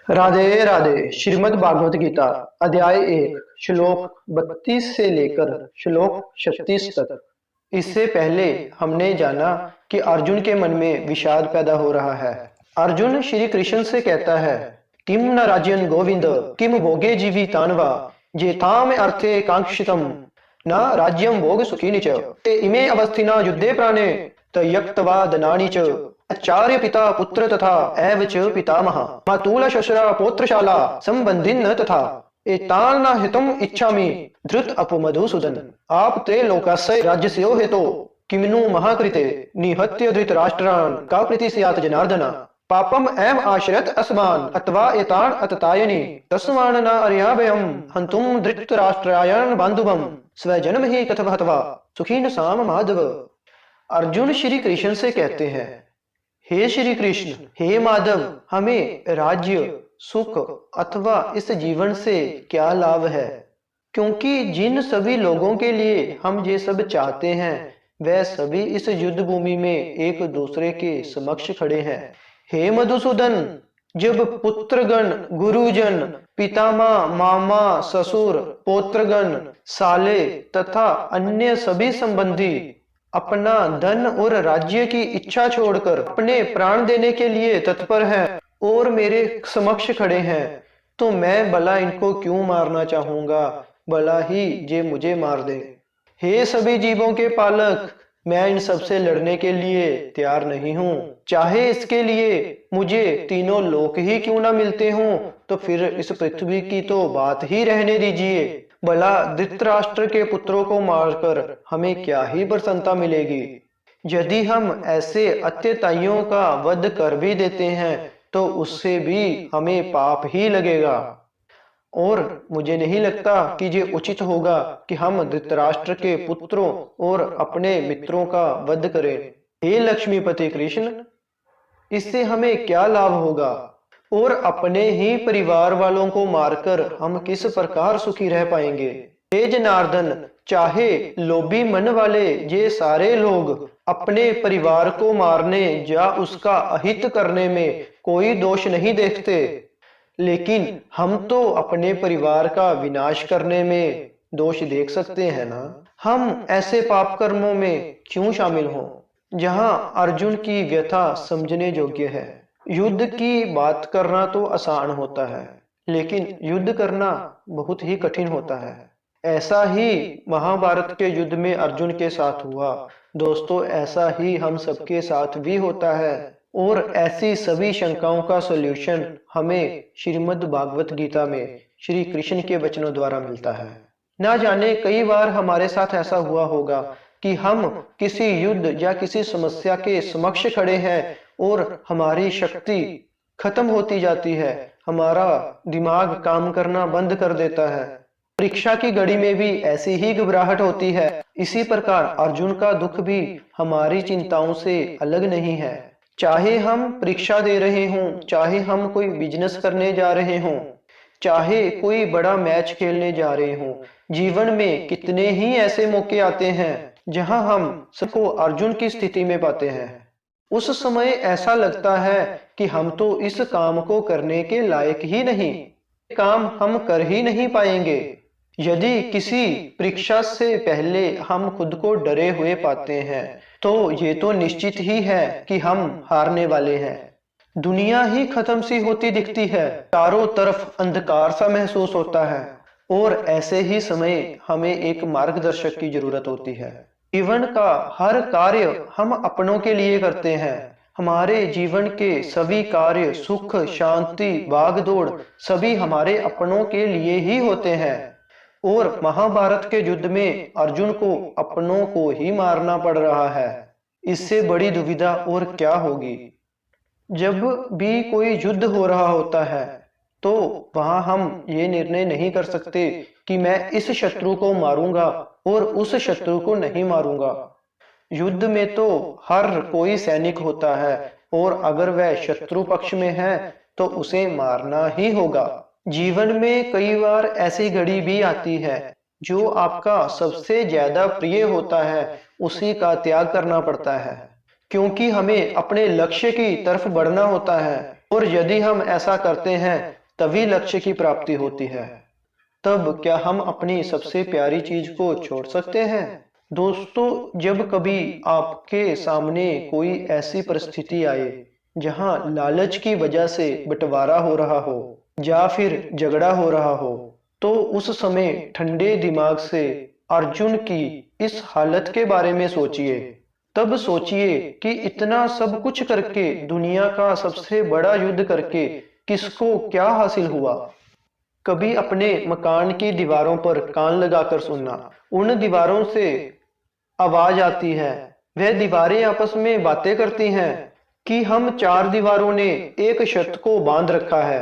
राधे राधे। श्रीमद् भागवत गीता अध्याय 1 श्लोक 32 से लेकर श्लोक 36 तक। इससे पहले हमने जाना कि अर्जुन के मन में विषाद पैदा हो रहा है। अर्जुन श्री कृष्ण से कहता है, किम न राज्यन गोविंद किम भोगे जीवितान्वा जेताम अर्थे कांक्षितम न राज्यम भोग सुखीनि च ते इमे अवस्थिना युद्धे प्राणे त्यक्त्वा धनानि च आचार्य पिता पुत्र तथा एव च पितामह मातुल शशुरा पौत्रशाला संबंधिन तथा एतान न हितम इच्छामि धृत अपो मधुसूदन आप त्रैलोकस्य राज्यस्यो हेतो किमनु महाकृते निहत्य धृतराष्ट्रान् का प्रीति स्यात् जनार्दन पापम एम आश्रयत अस्मान् अथवा एतान अततायनि तस्मान् न अर्याभयम् हन्तुम धृतराष्ट्रायण बान्धवम् स्वजन्म ही कथव हत्वा सुखीन साम माधव। अर्जुन श्री कृष्ण से कहते हैं, हे श्री कृष्ण, हे माधव, हमें राज्य सुख अथवा इस जीवन से क्या लाभ है, क्योंकि जिन सभी लोगों के लिए हम ये सब चाहते हैं वह सभी इस युद्ध भूमि में एक दूसरे के समक्ष खड़े हैं। हे मधुसूदन, जब पुत्रगण, गुरुजन, पितामह, मामा, ससुर, पौत्रगण, साले तथा अन्य सभी संबंधी अपना धन और राज्य की इच्छा छोड़कर अपने प्राण देने के लिए तत्पर हैं और मेरे समक्ष खड़े हैं, तो मैं भला इनको क्यों मारना चाहूंगा, भला ही ये मुझे मार दे। हे सभी जीवों के पालक, मैं इन सबसे लड़ने के लिए तैयार नहीं हूँ, चाहे इसके लिए मुझे तीनों लोक ही क्यों ना मिलते हों, तो फिर इस पृथ्वी की तो बात ही रहने दीजिए। भला धृतराष्ट्र के पुत्रों को मारकर हमें क्या ही प्रसन्नता मिलेगी। यदि हम ऐसे अत्यताइयों का वध कर भी देते हैं तो उससे भी हमें पाप ही लगेगा, और मुझे नहीं लगता कि ये उचित होगा कि हम धृतराष्ट्र के पुत्रों और अपने मित्रों का वध करें। हे लक्ष्मीपति कृष्ण, इससे हमें क्या लाभ होगा, और अपने ही परिवार वालों को मारकर हम किस प्रकार सुखी रह पाएंगे। हे जनार्दन, चाहे लोभी मन वाले ये सारे लोग अपने परिवार को मारने या उसका अहित करने में कोई दोष नहीं देखते, लेकिन हम तो अपने परिवार का विनाश करने में दोष देख सकते हैं ना। हम ऐसे पाप कर्मों में क्यों शामिल हों। जहां अर्जुन की व्यथा समझने योग्य है। युद्ध की बात करना तो आसान होता है, लेकिन युद्ध करना बहुत ही कठिन होता है। ऐसा ही महाभारत के युद्ध में अर्जुन के साथ हुआ। दोस्तों, ऐसा ही हम सबके साथ भी होता है, और ऐसी सभी शंकाओं का सॉल्यूशन हमें श्रीमद् भागवत गीता में श्री कृष्ण के वचनों द्वारा मिलता है। ना जाने कई बार हमारे साथ ऐसा हुआ होगा कि हम किसी युद्ध या किसी समस्या के समक्ष खड़े हैं और हमारी शक्ति खत्म होती जाती है, हमारा दिमाग काम करना बंद कर देता है। परीक्षा की घड़ी में भी ऐसी ही घबराहट होती है। इसी प्रकार अर्जुन का दुख भी हमारी चिंताओं से अलग नहीं है। चाहे हम परीक्षा दे रहे हों, चाहे हम कोई बिजनेस करने जा रहे हों, चाहे कोई बड़ा मैच खेलने जा रहे हों, जीवन में कितने ही ऐसे मौके आते हैं जहां हम सबको अर्जुन की स्थिति में पाते हैं। उस समय ऐसा लगता है कि हम तो इस काम को करने के लायक ही नहीं, काम हम कर ही नहीं पाएंगे। यदि किसी परीक्षा से पहले हम खुद को डरे हुए पाते हैं तो ये तो निश्चित ही है कि हम हारने वाले हैं। दुनिया ही खत्म सी होती दिखती है, चारों तरफ अंधकार सा महसूस होता है, और ऐसे ही समय हमें एक मार्गदर्शक की जरूरत होती है। जीवन का हर कार्य हम अपनों के लिए करते हैं। हमारे जीवन के सभी कार्य, सुख, शांति, भागदौड़ सभी हमारे अपनों के लिए ही होते हैं, और महाभारत के युद्ध में अर्जुन को अपनों को ही मारना पड़ रहा है। इससे बड़ी दुविधा और क्या होगी। जब भी कोई युद्ध हो रहा होता है तो वहां हम ये निर्णय नहीं कर सकते कि मैं इस शत्रु को मारूंगा और उस शत्रु को नहीं मारूंगा। युद्ध में तो हर कोई सैनिक होता है, और अगर वह शत्रु पक्ष में है तो उसे मारना ही होगा। जीवन में कई बार ऐसी घड़ी भी आती है जो आपका सबसे ज्यादा प्रिय होता है उसी का त्याग करना पड़ता है, क्योंकि हमें अपने लक्ष्य की तरफ बढ़ना होता है, और यदि हम ऐसा करते हैं तभी लक्ष्य की प्राप्ति होती है। तब क्या हम अपनी सबसे प्यारी चीज को छोड़ सकते हैं? दोस्तों, जब कभी आपके सामने कोई ऐसी परिस्थिति आए जहां लालच की वजह से बंटवारा हो रहा हो या फिर झगड़ा हो रहा हो, तो उस समय ठंडे दिमाग से अर्जुन की इस हालत के बारे में सोचिए। तब सोचिए कि इतना सब कुछ करके, दुनिया का सबसे बड़ा युद्ध करके किसको क्या हासिल हुआ। कभी अपने मकान की दीवारों पर कान लगाकर सुनना। उन दीवारों से आवाज आती है, वह दीवारें आपस में बातें करती हैं कि हम चार दीवारों ने एक छत को बांध रखा है,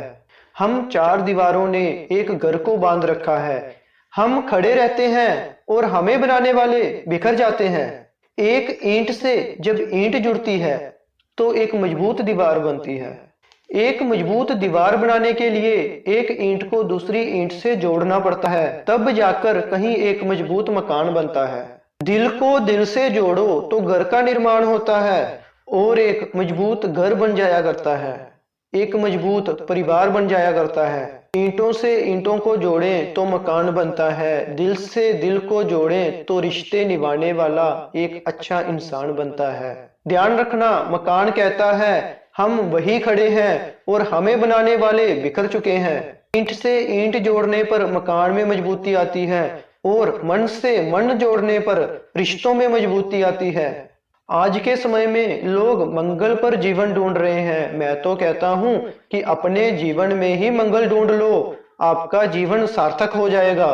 हम चार दीवारों ने एक घर को बांध रखा है। हम खड़े रहते हैं और हमें बनाने वाले बिखर जाते हैं। एक ईंट से जब ईंट जुड़ती है तो एक मजबूत दीवार बनती है। एक मजबूत दीवार बनाने के लिए एक ईंट को दूसरी ईंट से जोड़ना पड़ता है, तब जाकर कहीं एक मजबूत मकान बनता है। दिल को दिल से जोड़ो तो घर का निर्माण होता है और एक मजबूत घर बन जाया करता है, एक मजबूत परिवार बन जाया करता है। ईंटों से ईंटों को जोड़ें तो मकान बनता है, दिल से दिल को जोड़ें तो रिश्ते निभाने वाला एक अच्छा इंसान बनता है। ध्यान रखना, मकान कहता है हम वही खड़े हैं और हमें बनाने वाले बिखर चुके हैं। ईंट से ईंट जोड़ने पर मकान में मजबूती आती है और मन से मन जोड़ने पर रिश्तों में मजबूती आती है। आज के समय में लोग मंगल पर जीवन ढूंढ रहे हैं। मैं तो कहता हूं कि अपने जीवन में ही मंगल ढूंढ लो, आपका जीवन सार्थक हो जाएगा।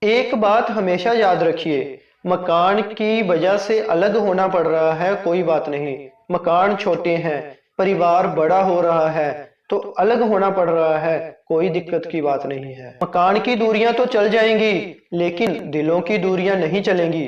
एक बात हमेशा याद रखिए, मकान की वजह से अलग होना पड़ रहा है, कोई बात नहीं। मकान छोटे हैं, परिवार बड़ा हो रहा है तो अलग होना पड़ रहा है, कोई दिक्कत की बात नहीं है। मकान की दूरियां तो चल जाएंगी लेकिन दिलों की दूरियां नहीं चलेंगी।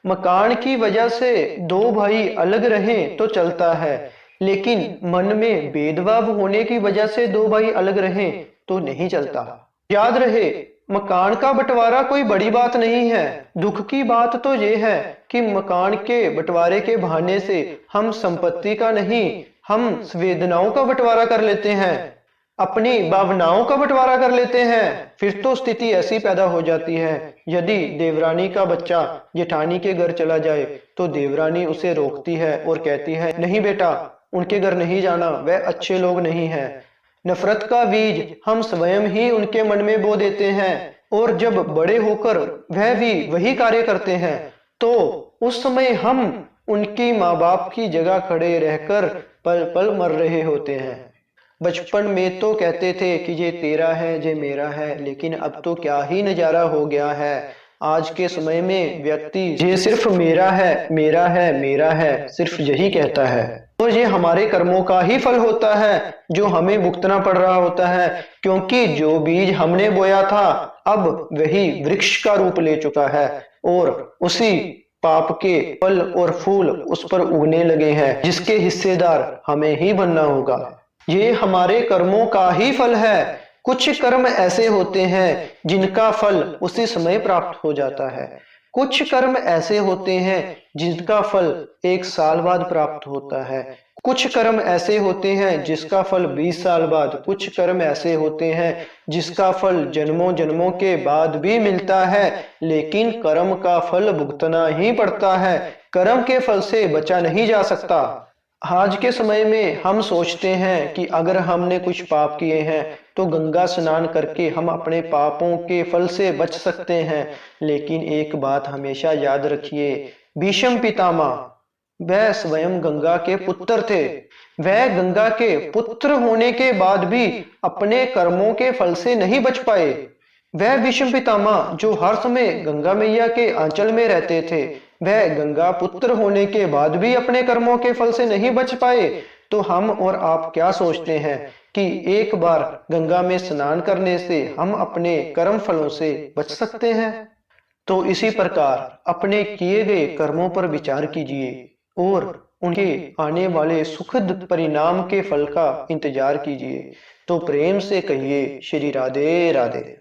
मकान की वजह से दो भाई अलग रहें तो चलता है, लेकिन मन में भेदभाव होने की वजह से दो भाई अलग रहें तो नहीं चलता। याद रहे, मकान का बंटवारा कोई बड़ी बात नहीं है। दुख की बात तो ये है कि मकान के बंटवारे के बहाने से हम संपत्ति का नहीं, हम संवेदनाओं का बंटवारा कर लेते हैं, अपनी भावनाओं का बंटवारा कर लेते हैं। फिर तो स्थिति ऐसी पैदा हो जाती है, यदि देवरानी का बच्चा जेठानी के घर चला जाए तो देवरानी उसे रोकती है और कहती है नहीं बेटा, उनके घर नहीं जाना, वह अच्छे लोग नहीं हैं। नफरत का बीज हम स्वयं ही उनके मन में बो देते हैं और जब बड़े होकर वह भी वही कार्य करते हैं तो उस समय हम उनकी माँ बाप की जगह खड़े रहकर पल पल मर रहे होते हैं। बचपन में तो कहते थे कि ये तेरा है, ये मेरा है, लेकिन अब तो क्या ही नजारा हो गया है। आज के समय में व्यक्ति ये सिर्फ मेरा है, मेरा है, मेरा है, सिर्फ यही कहता है और ये हमारे कर्मों का ही फल होता है जो हमें भुगतना पड़ रहा होता है, क्योंकि जो बीज हमने बोया था अब वही वृक्ष का रूप ले चुका है और उसी पाप के फल और फूल उस पर उगने लगे हैं, जिसके हिस्सेदार हमें ही बनना होगा। ये हमारे कर्मों का ही फल है। कुछ कर्म ऐसे होते हैं जिनका फल उसी समय प्राप्त हो जाता है, कुछ कर्म ऐसे होते हैं जिनका फल 1 साल बाद प्राप्त होता है, कुछ कर्म ऐसे होते हैं जिसका फल 20 साल बाद, कुछ कर्म ऐसे होते हैं जिसका फल जन्मों जन्मों के बाद भी मिलता है, लेकिन कर्म का फल भुगतना ही पड़ता है, कर्म के फल से बचा नहीं जा सकता। आज के समय में हम सोचते हैं कि अगर हमने कुछ पाप किए हैं तो गंगा स्नान करके हम अपने पापों के फल से बच सकते हैं, लेकिन एक बात हमेशा याद रखिए, भीष्म पितामह वह स्वयं गंगा के पुत्र थे। वह गंगा के पुत्र होने के बाद भी अपने कर्मों के फल से नहीं बच पाए। वह भीष्म पितामह जो हर समय गंगा मैया के आंचल में रहते थे, वह गंगा पुत्र होने के बाद भी अपने कर्मों के फल से नहीं बच पाए। तो हम और आप क्या सोचते हैं कि एक बार गंगा में स्नान करने से हम अपने कर्म फलों से बच सकते हैं? तो इसी प्रकार अपने किए गए कर्मों पर विचार कीजिए और उनके आने वाले सुखद परिणाम के फल का इंतजार कीजिए। तो प्रेम से कहिए श्री राधे राधे।